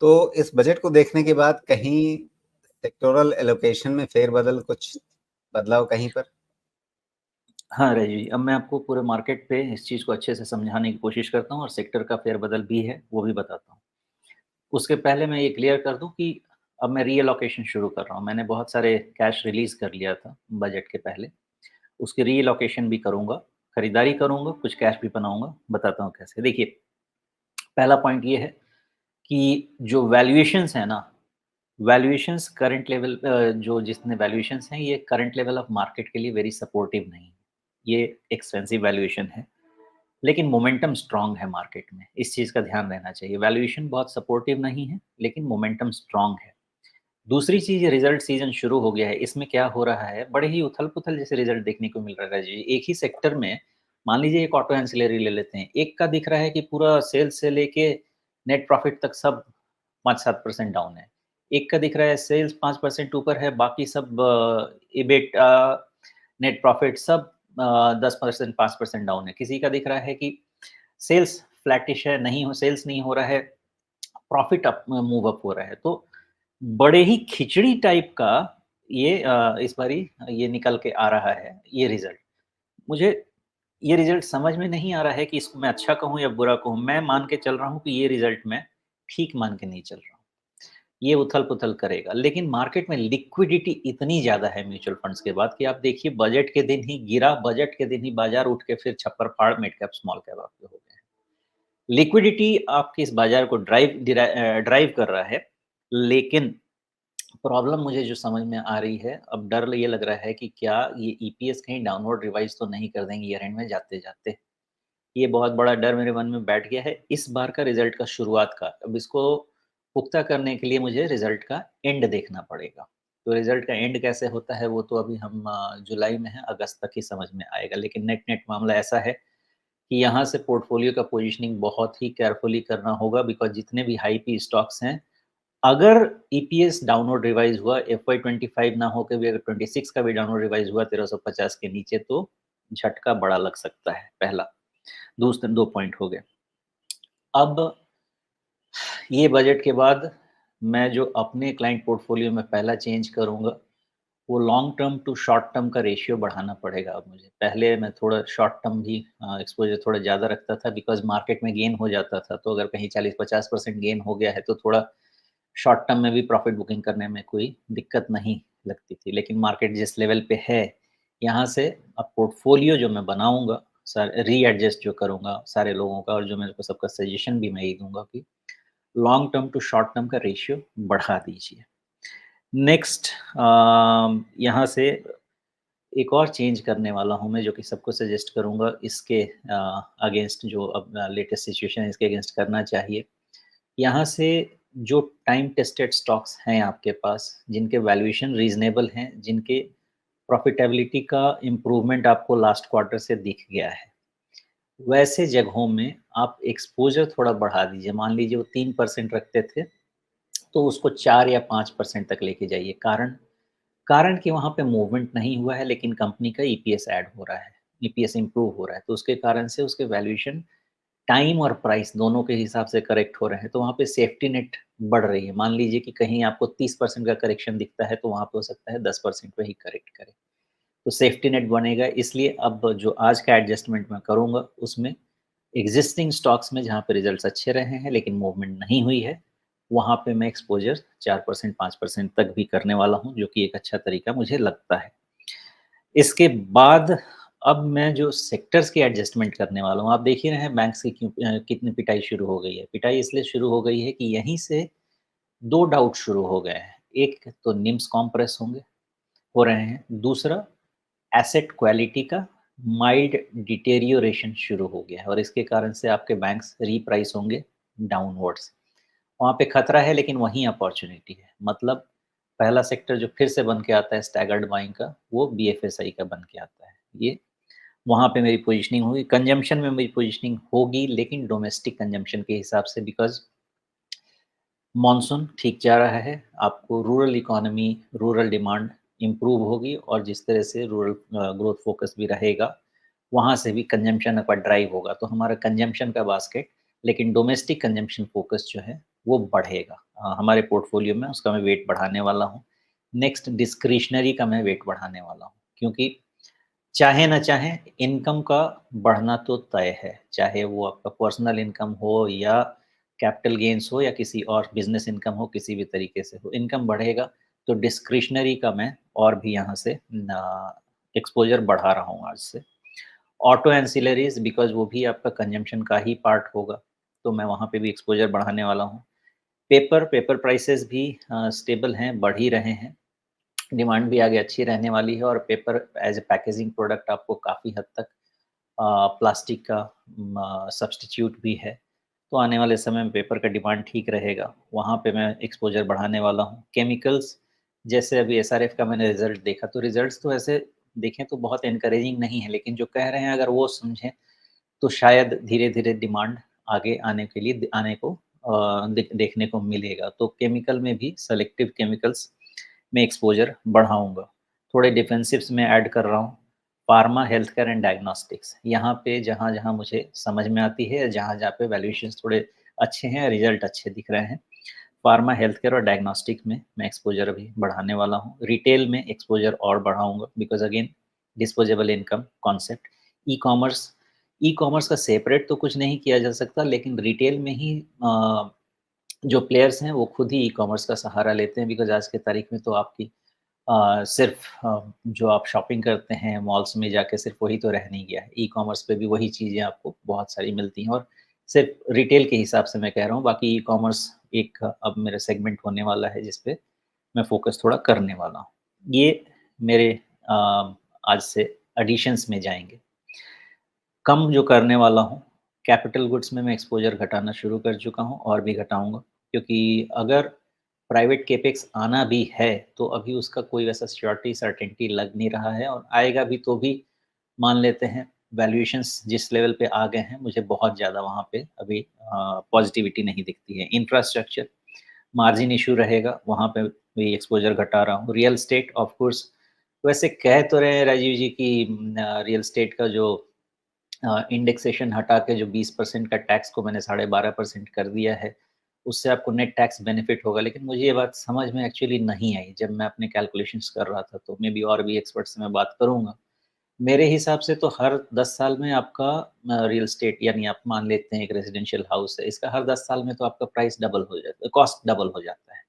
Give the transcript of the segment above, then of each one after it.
तो इस बजट को देखने के बाद कहीं सेक्टोरल एलोकेशन में फेरबदल कुछ बदलाव कहीं पर? हाँ, रही जी। अब मैं आपको पूरे मार्केट पे इस चीज़ को अच्छे से समझाने की कोशिश करता हूँ और सेक्टर का फेरबदल भी है, वो भी बताता हूँ। उसके पहले मैं ये क्लियर कर दूँ कि अब मैं रीएलोकेशन शुरू कर रहा हूँ। मैंने बहुत सारे कैश रिलीज़ कर लिया था बजट के पहले, उसकी रीएलोकेशन भी करूँगा, खरीदारी करूँगा, कुछ कैश भी बनाऊँगा, बताता हूँ कैसे। देखिए, पहला पॉइंट ये है कि जो वैल्यूएशंस है ना, वैल्यूएशंस करंट लेवल जो जितने वैल्यूएशंस हैं, ये करंट लेवल ऑफ मार्केट के लिए वेरी सपोर्टिव नहीं है। ये एक्सपेंसिव वैल्यूएशन है। लेकिन मोमेंटम स्ट्रॉन्ग है मार्केट में, इस चीज़ का ध्यान रहना चाहिए। वैल्यूएशन बहुत सपोर्टिव नहीं है, लेकिन मोमेंटम स्ट्रॉन्ग है। दूसरी चीज़, रिज़ल्ट सीज़न शुरू हो गया है, इसमें क्या हो रहा है, बड़े ही उथल-पुथल जैसे रिज़ल्ट देखने को मिल रहा है जी। एक ही सेक्टर में मान लीजिए एक ऑटो एंसिलरी ले लेते हैं, एक का दिख रहा है कि पूरा सेल्स से लेके नेट प्रॉफिट तक सब 5-7% डाउन है। एक का दिख रहा है सेल्स 5% ऊपर है, बाकी सब एबिटा, नेट प्रॉफिट सब 10% 5% डाउन है। किसी का दिख रहा है कि सेल्स फ्लैटिश है, नहीं हो सेल्स नहीं हो रहा है, प्रॉफिट अप मूव अप हो रहा है। तो बड़े ही खिचड़ी टाइप का ये इस बारी ये निकल के आ रहा है, ये रिज़ल्ट। मुझे ये रिज़ल्ट समझ में नहीं आ रहा है कि इसको मैं अच्छा कहूँ या बुरा कहूँ। मैं मान के चल रहा हूँ कि ये रिज़ल्ट मैं ठीक मान के नहीं चल रहा हूँ। ये उथल-पुथल करेगा, लेकिन मार्केट में लिक्विडिटी इतनी ज़्यादा है म्यूचुअल फंड्स के बाद कि आप देखिए बजट के दिन ही गिरा, बजट के दिन ही बाज़ार उठ के फिर छप्पर-फाड़ मिड कैप, स्मॉल कैप आपके हो गए हैं। लिक्विडिटी आपके इस बाज़ार को ड्राइव कर रहा है, लेकिन प्रॉब्लम मुझे जो समझ में आ रही है, अब डर ये लग रहा है कि क्या ये ईपीएस कहीं डाउनवर्ड रिवाइज़ तो नहीं कर देंगे ईयर एंड में जाते-जाते? ये बहुत बड़ा डर मेरे मन में बैठ गया है, इस बार का रिज़ल्ट का शुरुआत का। अब इसको पुख्ता करने के लिए मुझे रिज़ल्ट का एंड देखना पड़ेगा। तो रिज़ल्ट का एंड कैसे होता है, वो तो अभी हम जुलाई में हैं, अगस्त तक ही समझ में आएगा। लेकिन नेट-नेट मामला ऐसा है कि यहाँ से पोर्टफ़ोलियो का पोज़ीशनिंग बहुत ही केयरफुली करना होगा बिकॉज़ जितने भी हाई पी स्टॉक्स हैं, अगर ईपीएस डाउनवर्ड रिवाइज़ हुआ, एफवाई 25 ना होके भी अगर 26 का भी डाउनवर्ड रिवाइज़ हुआ 1350 के नीचे, तो झटका बड़ा लग सकता है, पहला। दूसरे 2 पॉइंट हो गए। अब ये बजट के बाद मैं जो अपने क्लाइंट पोर्टफ़ोलियो में पहला चेंज करूँगा, वो long term to short term का रेशियो बढ़ाना पड़ेगा अब मुझे। पहले मैं थोड़ा शॉर्ट टर्म भी एक्सपोज़र थोड़ा ज़्यादा रखता था बिकॉज़ मार्केट में गेन हो जाता था, तो अगर कहीं 40-50% गेन हो गया है, तो थोड़ा शॉर्ट टर्म में भी प्रॉफ़िट बुकिंग करने में कोई दिक्कत नहीं लगती थी। लेकिन मार्केट जिस लेवल पे है, यहाँ से अब पोर्टफ़ोलियो जो मैं बनाऊँगा, रीएडजस्ट जो करूँगा सारे लोगों का और जो मेरे को सबका सजेशन भी मैं यही दूँगा कि long term to short term का रेशियो बढ़ा दीजिए। नेक्स्ट यहाँ से एक और चेंज करने वाला हूँ मैं जो कि सबको सजेस्ट करूँगा इसके अगेंस्ट जो अब लेटेस्ट सिचुएशन है इसके अगेंस्ट करना चाहिए। यहाँ से जो टाइम टेस्टेड स्टॉक्स हैं आपके पास, जिनके वैल्यूएशन रीज़नेबल हैं, जिनके प्रॉफ़िटेबिलिटी का इम्प्रूवमेंट आपको लास्ट क्वार्टर से दिख गया है, वैसे जगहों में आप एक्सपोज़र थोड़ा बढ़ा दीजिए। मान लीजिए वो 3% रखते थे, तो उसको 4 या 5% तक लेके जाइए। कारण कि वहाँ पे मूवमेंट नहीं हुआ है लेकिन कंपनी का ईपीएस ऐड हो रहा है, ईपीएस इम्प्रूव हो रहा है, तो उसके कारण से उसके वैल्यूएशन टाइम और प्राइस दोनों के हिसाब से करेक्ट हो रहे हैं, तो वहाँ पे सेफ्टी नेट बढ़ रही है। मान लीजिए कि कहीं आपको 30% का करेक्शन दिखता है, तो वहाँ पे हो सकता है 10% पे ही करेक्ट करे। तो सेफ्टी नेट बनेगा, इसलिए अब जो आज का एडजस्टमेंट मैं करूँगा, उसमें एक्जिस्टिंग स्टॉक्स में जहाँ पे रिजल्ट्स अच्छे रहे हैं लेकिन मूवमेंट नहीं हुई है, वहाँ पे मैं एक्सपोज़र 4% 5% तक भी करने वाला हूँ, जो कि एक अच्छा तरीका मुझे लगता है। इसके बाद अब मैं जो सेक्टर्स की एडजस्टमेंट करने वाला हूँ, आप देख ही रहे हैं बैंक्स की कितनी पिटाई शुरू हो गई है। पिटाई इसलिए शुरू हो गई है कि यहीं से 2 डाउट शुरू हो गए हैं। एक तो निम्स कॉम्प्रेस हो रहे हैं, दूसरा एसेट क्वालिटी का माइल्ड डिटेरियोरेशन शुरू हो गया है और इसके कारण से आपके बैंक्स रीप्राइस होंगे डाउनवर्ड्स। वहाँ पे खतरा है लेकिन वहीं अपॉर्च्युनिटी है। मतलब पहला सेक्टर जो फिर से बन के आता है स्टैगर्ड बाइंग का, वो बीएफएसआई का बन के आता है। ये वहाँ पे मेरी पोजीशनिंग होगी, कंजम्पशन में मेरी पोजीशनिंग होगी लेकिन डोमेस्टिक कंजम्पशन के हिसाब से बिकॉज़ मॉनसून ठीक जा रहा है, आपको rural economy, rural demand improve होगी और जिस तरह से रूरल ग्रोथ फोकस भी रहेगा, वहाँ से भी कंजम्पशन आपका ड्राइव होगा। तो हमारा कंजम्पशन का बास्केट लेकिन डोमेस्टिक कंजम्पशन फोकस जो है, वो बढ़ेगा। हमारे पोर्टफोलियो में उसका मैं वेट बढ़ाने वाला हूँ। नेक्स्ट डिस्क्रिशनरी का मैं वेट बढ़ाने वाला हूँ, क्योंकि चाहे ना चाहे इनकम का बढ़ना तो तय है, चाहे वो आपका पर्सनल इनकम हो या कैपिटल गेन्स हो या किसी और बिज़नेस इनकम हो, किसी भी तरीके से हो, इनकम बढ़ेगा तो डिस्क्रिशनरी का मैं और भी यहाँ से एक्सपोज़र बढ़ा रहा हूँ आज से। ऑटो एंसिलरीज़ बिकॉज़ वो भी आपका कंज़म्पशन का ही पार्ट होगा, तो मैं वहाँ पे भी एक्सपोज़र बढ़ाने वाला हूँ। पेपर प्राइसेज़ भी स्टेबल हैं, बढ़ ही रहे हैं। डिमांड भी आगे अच्छी रहने वाली है और paper as a packaging product आपको काफ़ी हद तक प्लास्टिक का सब्स्टिट्यूट भी है। तो आने वाले समय में पेपर का डिमांड ठीक रहेगा, वहाँ पे मैं एक्सपोज़र बढ़ाने वाला हूँ। केमिकल्स जैसे अभी एसआरएफ का मैंने रिज़ल्ट देखा, तो रिज़ल्ट्स तो ऐसे देखें तो बहुत एनकरेजिंग नहीं है, लेकिन जो कह रहे हैं अगर वो समझें, तो शायद धीरे-धीरे डिमांड आगे आने के लिए आने को देखने को मिलेगा। तो केमिकल में भी सेलेक्टिव केमिकल्स में एक्सपोज़र बढ़ाऊँगा। थोड़े डिफेंसिव्स में ऐड कर रहा हूँ, pharma, health care and diagnostics. यहाँ पे जहाँ-जहाँ मुझे समझ में आती है, जहाँ-जहाँ पे वैल्यूएशंस थोड़े अच्छे हैं, रिज़ल्ट अच्छे दिख रहे हैं, फार्मा, हेल्थ केयर और डायग्नोस्टिक में मैं एक्सपोज़र अभी बढ़ाने वाला हूँ। रिटेल में एक्सपोज़र और बढ़ाऊँगा because again disposable income concept. E-commerce e-commerce का सेपरेट तो कुछ नहीं किया जा सकता, लेकिन रिटेल में ही जो प्लेयर्स हैं वो खुद ही ई-कॉमर्स का सहारा लेते हैं बिकॉज़ आज की तारीख में तो आपकी सिर्फ़ जो आप शॉपिंग करते हैं मॉल्स में जाके सिर्फ़ वही तो रह नहीं गया है। ई-कॉमर्स पे भी वही चीज़ें आपको बहुत सारी मिलती हैं और सिर्फ़ रिटेल के हिसाब से मैं कह रहा हूँ, बाकी ई-कॉमर्स एक अब मेरा सेगमेंट होने वाला है जिस पे मैं फ़ोकस थोड़ा करने वाला हूँ। ये मेरे अ, आज से एडिशंस में जाएँगे। कम जो करने वाला हूँ, कैपिटल गुड्स में मैं एक्सपोज़र घटाना शुरू कर चुका हूँ और भी घटाऊँगा, क्योंकि अगर प्राइवेट कैपेक्स आना भी है, तो अभी उसका कोई वैसा सर्टेनिटी लग नहीं रहा है और आएगा भी तो भी मान लेते हैं वैल्यूएशंस जिस लेवल पे आ गए हैं, मुझे बहुत ज़्यादा वहाँ पे अभी पॉज़िटिविटी नहीं दिखती है। इंफ्रास्ट्रक्चर मार्जिन इश्यू रहेगा, वहाँ पे भी एक्सपोज़र घटा रहा हूँ। रियल एस्टेट ऑफ़ कोर्स वैसे कह तो रहे हैं राजीव जी कि रियल एस्टेट का जो इंडेक्सेशन हटा के जो 20% का टैक्स को मैंने 12.5% कर दिया है, उससे आपको नेट टैक्स बेनिफिट होगा। लेकिन मुझे ये बात समझ में एक्चुअली नहीं आई जब मैं अपने कैलकुलेशंस कर रहा था, तो मेबी और भी एक्सपर्ट से मैं बात करूँगा। मेरे हिसाब से तो हर 10 साल में आपका रियल एस्टेट यानी आप मान लेते हैं एक रेज़िडेंशियल हाउस है, इसका हर 10 साल में तो आपका प्राइस डबल हो जाता है, कॉस्ट डबल हो जाता है।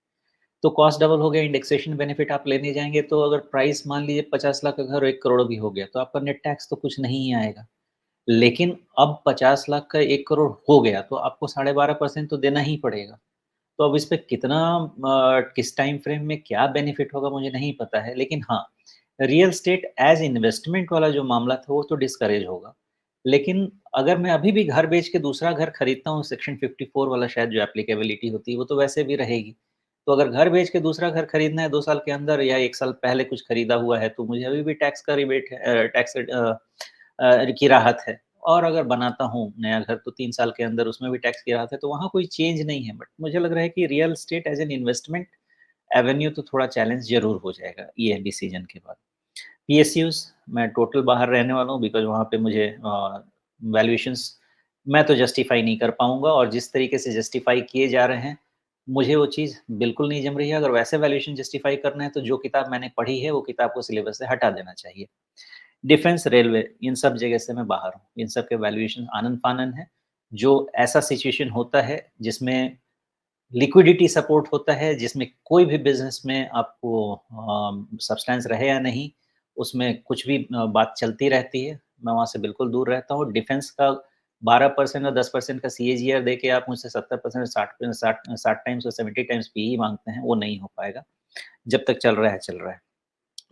तो कॉस्ट डबल हो गया, इंडेक्सेशन बेनिफिट आप लेने जाएँगे, तो अगर प्राइस मान लीजिए 50 लाख का घर 1 करोड़ भी हो गया, तो आपका नेट टैक्स तो कुछ नहीं ही आएगा। लेकिन अब 50 लाख का 1 करोड़ हो गया, तो आपको 12.5% तो देना ही पड़ेगा। तो अब इस पे कितना किस टाइम फ्रेम में क्या बेनिफिट होगा मुझे नहीं पता है। लेकिन हाँ, रियल एस्टेट एज़ इन्वेस्टमेंट वाला जो मामला था वो तो डिस्करेज होगा। लेकिन अगर मैं अभी भी घर बेच के दूसरा घर खरीदता हूँ सेक्शन 54 वाला शायद जो एप्लीकेबिलिटी होती है वो तो वैसे भी रहेगी। तो अगर घर बेच के दूसरा घर खरीदना है 2 साल के अंदर या 1 साल पहले कुछ खरीदा हुआ है तो मुझे अभी भी टैक्स का रिबेट है टैक्स की राहत है। और अगर बनाता हूँ नया घर तो 3 साल के अंदर उसमें भी टैक्स की राहत है, तो वहाँ कोई चेंज नहीं है। बट मुझे लग रहा है कि real estate as an investment Avenue तो थोड़ा चैलेंज ज़रूर हो जाएगा ये डिसीज़न के बाद। पीएसयूज़ मैं टोटल बाहर रहने वाला हूँ बिकॉज़ वहाँ पे मुझे वैल्यूएशंस मैं तो जस्टिफ़ाई नहीं कर पाऊँगा और जिस तरीके से जस्टिफ़ाई किए जा रहे हैं, मुझे वो चीज़ बिल्कुल नहीं जम रही है। अगर वैसे वैल्यूएशन जस्टिफ़ाई करना है तो जो किताब मैंने पढ़ी है, वो किताब को सिलेबस से हटा देना चाहिए। डिफेंस, रेलवे इन सब जगह से मैं बाहर हूँ। इन सब के वैल्यूएशन आनन-फानन है। जो ऐसा सिचुएशन होता है जिसमें लिक्विडिटी सपोर्ट होता है, जिसमें कोई भी बिज़नेस में आपको सब्सटेंस रहे या नहीं, उसमें कुछ भी बात चलती रहती है। मैं वहाँ से बिल्कुल दूर रहता हूँ। डिफेंस का 12% और 10% का सीएजीआर देके आप मुझसे 70% 60 टाइम्स और 70 टाइम्स पीई माँगते हैं, वो नहीं हो पाएगा। जब तक चल रहा है, चल रहा है।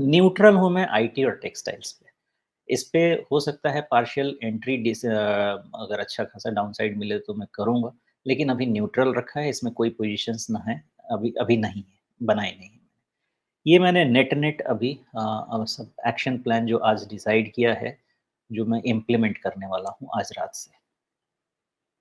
न्यूट्रल हूँ मैं आईटी और टेक्सटाइल्स पे। इस पे हो सकता है पार्शियल एंट्री अगर अच्छा खासा डाउनसाइड मिले तो मैं करूँगा, लेकिन अभी न्यूट्रल रखा है, इसमें कोई पोज़ीशंस ना है, अभी अभी नहीं है, बनाए नहीं है। ये मैंने नेट-नेट अभी सब एक्शन प्लान जो आज डिसाइड किया है, जो मैं इम्प्लीमेंट करने वाला हूँ आज रात से।